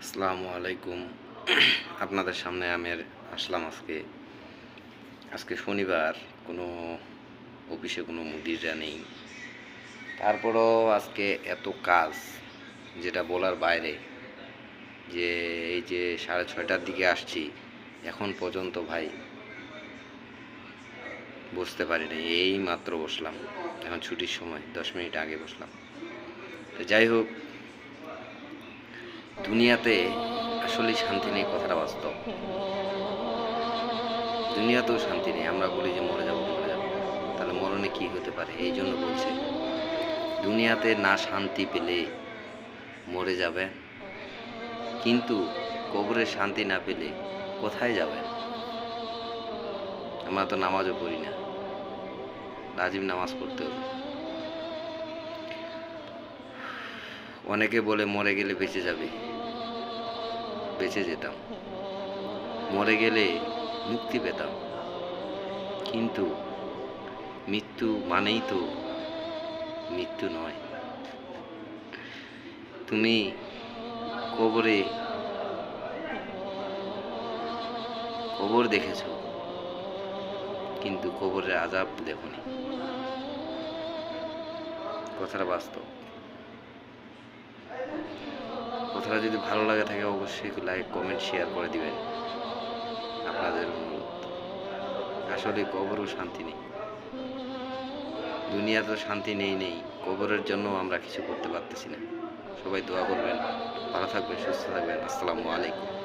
আসসালামু আলাইকুম। আপনাদের সামনে আমি আসলাম আজকে শনিবার। কোনো অফিসে কোনো মুদিরা নেই, তারপরও আজকে এত কাজ যেটা বলার বাইরে। যে এই যে 6:30টার দিকে আসছি, এখন পর্যন্ত ভাই বসতে পারিনি। এই মাত্র বসলাম, এখন ছুটির সময় 10 মিনিট আগে বসলাম। তো যাই হোক, দুনিয়াতে আসলে শান্তি নেই, কথাটা বাস্তব। দুনিয়াতেও শান্তি নেই। আমরা বলি যে মরে যাব মরে যাব, তাহলে মরণে কি হতে পারে? এই জন্য বলছে, দুনিয়াতে না শান্তি পেলে মরে যাবেন, কিন্তু কবরে শান্তি না পেলে কোথায় যাবেন? আমরা তো নামাজও পড়ি না, লাজিম নামাজ পড়তে হবে। অনেকে বলে মরে গেলে বেঁচে যাবে, বেঁচে যেতাম, মরে গেলে মুক্তি পেতাম, কিন্তু মৃত্যু মানেই তো মৃত্যু নয়। তুমি কবর দেখেছ, কিন্তু কবরের আযাব দেখোনি। কথাটা বাস্তব। কথাটা যদি ভালো লাগে থাকে, অবশ্যই লাইক কমেন্ট শেয়ার করে দিবেন। আপনাদের অনুরোধ। আসলে কবরও শান্তি নেই, দুনিয়াতে শান্তি নেই, কবরের জন্য আমরা কিছু করতে পারতেছি না। সবাই দোয়া করবেন, ভালো থাকবেন, সুস্থ থাকবেন। আসসালামু আলাইকুম।